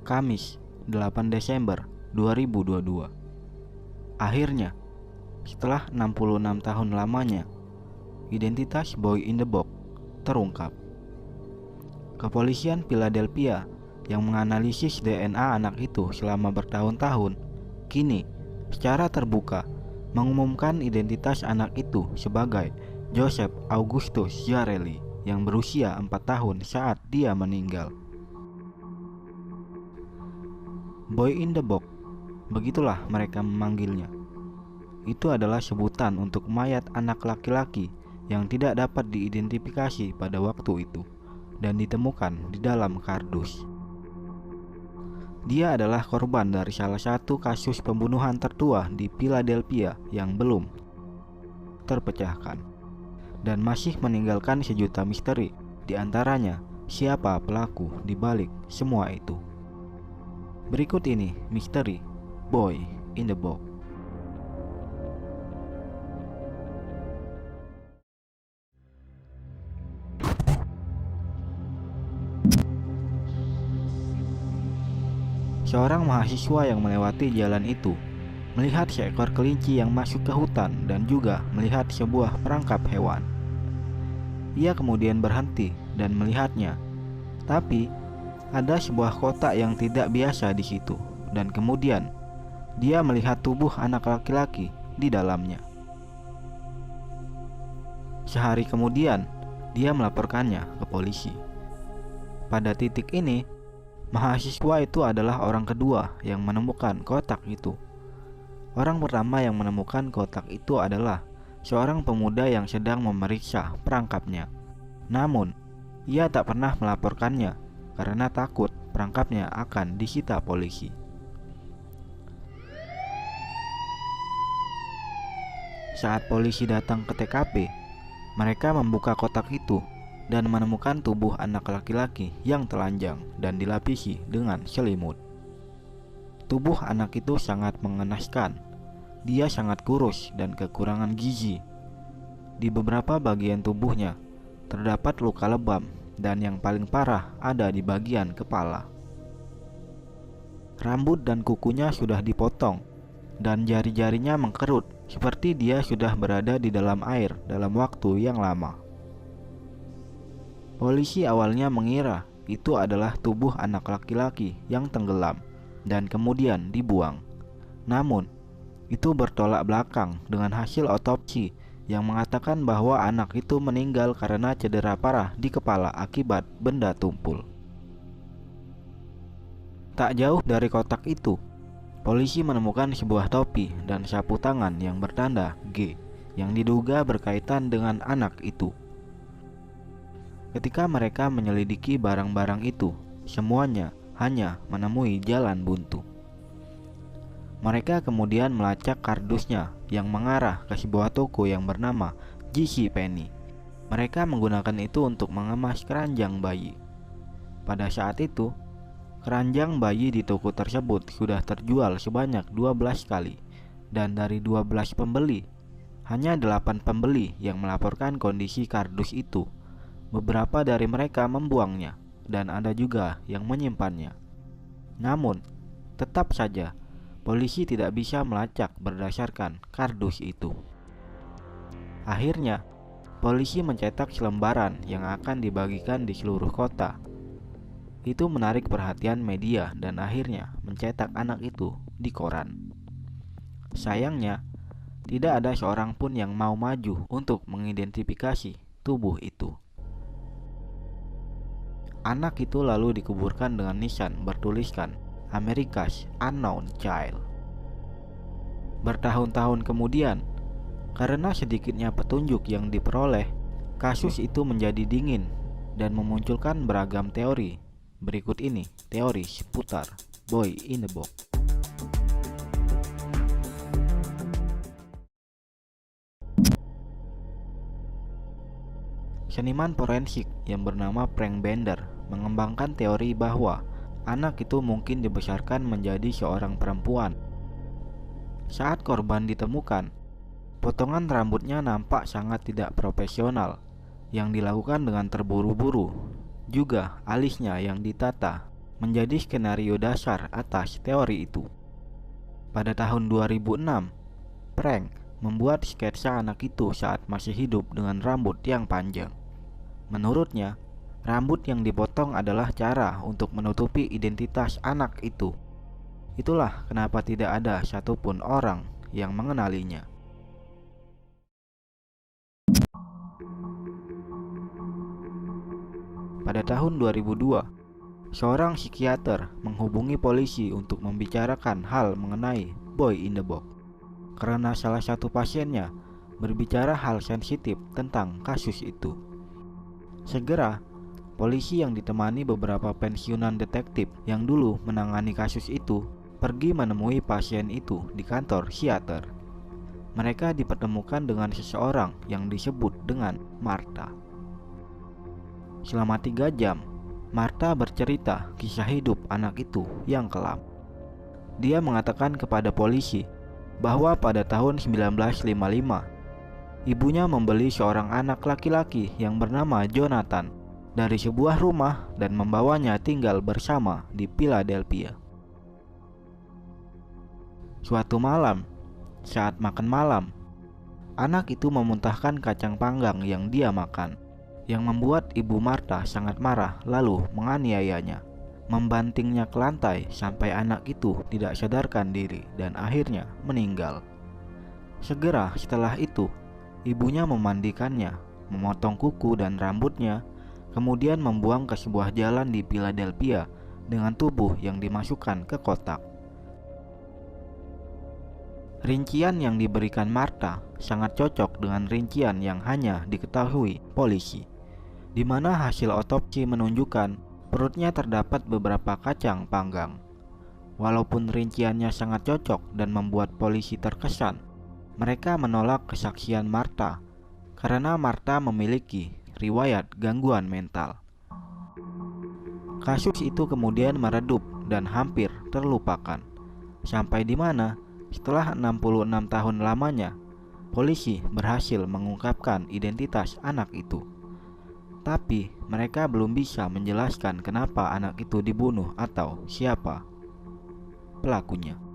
Kamis 8 Desember 2022. Akhirnya, setelah 66 tahun lamanya, identitas Boy in the Box terungkap. Kepolisian Philadelphia yang menganalisis DNA anak itu selama bertahun-tahun, kini secara terbuka mengumumkan identitas anak itu sebagai Joseph Augustus Zarelli yang berusia 4 tahun saat dia meninggal. Boy in the Box, begitulah mereka memanggilnya. Itu adalah sebutan untuk mayat anak laki-laki yang tidak dapat diidentifikasi pada waktu itu dan ditemukan di dalam kardus. Dia adalah korban dari salah satu kasus pembunuhan tertua di Philadelphia yang belum terpecahkan dan masih meninggalkan sejuta misteri, di antaranya siapa pelaku di balik semua itu. Berikut ini misteri Boy in the Box. Seorang mahasiswa yang melewati jalan itu melihat seekor kelinci yang masuk ke hutan dan juga melihat sebuah perangkap hewan. Ia kemudian berhenti dan melihatnya, tapi ada sebuah kotak yang tidak biasa di situ, dan kemudian dia melihat tubuh anak laki-laki di dalamnya. Sehari kemudian, dia melaporkannya ke polisi. Pada titik ini, mahasiswa itu adalah orang kedua yang menemukan kotak itu. Orang pertama yang menemukan kotak itu adalah seorang pemuda yang sedang memeriksa perangkapnya. Namun, ia tak pernah melaporkannya karena takut perangkapnya akan disita polisi. Saat polisi datang ke TKP, mereka membuka kotak itu dan menemukan tubuh anak laki-laki yang telanjang dan dilapisi dengan selimut. Tubuh anak itu sangat mengenaskan. Dia sangat kurus dan kekurangan gizi. Di beberapa bagian tubuhnya terdapat luka lebam, dan yang paling parah ada di bagian kepala. Rambut dan kukunya sudah dipotong, dan jari-jarinya mengkerut seperti dia sudah berada di dalam air dalam waktu yang lama. Polisi awalnya mengira itu adalah tubuh anak laki-laki yang tenggelam dan kemudian dibuang. Namun, itu bertolak belakang dengan hasil otopsi yang mengatakan bahwa anak itu meninggal karena cedera parah di kepala akibat benda tumpul. Tak jauh dari kotak itu, polisi menemukan sebuah topi dan sapu tangan yang bertanda G yang diduga berkaitan dengan anak itu. Ketika mereka menyelidiki barang-barang itu, semuanya hanya menemui jalan buntu. Mereka kemudian melacak kardusnya yang mengarah ke sebuah toko yang bernama J.C. Penney. Mereka menggunakan itu untuk mengemas keranjang bayi. Pada saat itu, keranjang bayi di toko tersebut sudah terjual sebanyak 12 kali, dan dari 12 pembeli, hanya 8 pembeli yang melaporkan kondisi kardus itu. Beberapa dari mereka membuangnya, dan ada juga yang menyimpannya. Namun, tetap saja polisi tidak bisa melacak berdasarkan kardus itu. Akhirnya, polisi mencetak selembaran yang akan dibagikan di seluruh kota. Itu menarik perhatian media dan akhirnya mencetak anak itu di koran. Sayangnya, tidak ada seorang pun yang mau maju untuk mengidentifikasi tubuh itu. Anak itu lalu dikuburkan dengan nisan bertuliskan America's Unknown Child. Bertahun-tahun kemudian, karena sedikitnya petunjuk yang diperoleh, kasus itu menjadi dingin dan memunculkan beragam teori. Berikut ini teori seputar Boy in the Box. Seniman forensik yang bernama Frank Bender mengembangkan teori bahwa anak itu mungkin dibesarkan menjadi seorang perempuan. Saat korban ditemukan, potongan rambutnya nampak sangat tidak profesional yang dilakukan dengan terburu-buru. Juga alisnya yang ditata menjadi skenario dasar atas teori itu. Pada tahun 2006, Frank membuat sketsa anak itu saat masih hidup dengan rambut yang panjang. Menurutnya, rambut yang dipotong adalah cara untuk menutupi identitas anak itu. Itulah kenapa tidak ada satupun orang yang mengenalinya. Pada tahun 2002, seorang psikiater menghubungi polisi untuk membicarakan hal mengenai Boy in the Box karena salah satu pasiennya berbicara hal sensitif tentang kasus itu. Segera, polisi yang ditemani beberapa pensiunan detektif yang dulu menangani kasus itu pergi menemui pasien itu di kantor psikiater. Mereka dipertemukan dengan seseorang yang disebut dengan Martha. Selama 3 jam, Martha bercerita kisah hidup anak itu yang kelam. Dia mengatakan kepada polisi bahwa pada tahun 1955, ibunya membeli seorang anak laki-laki yang bernama Jonathan dari sebuah rumah dan membawanya tinggal bersama di Philadelphia. Suatu malam, saat makan malam, anak itu memuntahkan kacang panggang yang dia makan, yang membuat ibu Martha sangat marah lalu menganiayanya, membantingnya ke lantai sampai anak itu tidak sadarkan diri dan akhirnya meninggal. Segera setelah itu, ibunya memandikannya, memotong kuku dan rambutnya, kemudian membuang ke sebuah jalan di Philadelphia dengan tubuh yang dimasukkan ke kotak. Rincian yang diberikan Martha sangat cocok dengan rincian yang hanya diketahui polisi, di mana hasil otopsi menunjukkan perutnya terdapat beberapa kacang panggang. Walaupun rinciannya sangat cocok dan membuat polisi terkesan, mereka menolak kesaksian Martha karena Martha memiliki riwayat gangguan mental. Kasus itu kemudian meredup dan hampir terlupakan, sampai di mana setelah 66 tahun lamanya, polisi berhasil mengungkapkan identitas anak itu. Tapi mereka belum bisa menjelaskan kenapa anak itu dibunuh atau siapa pelakunya.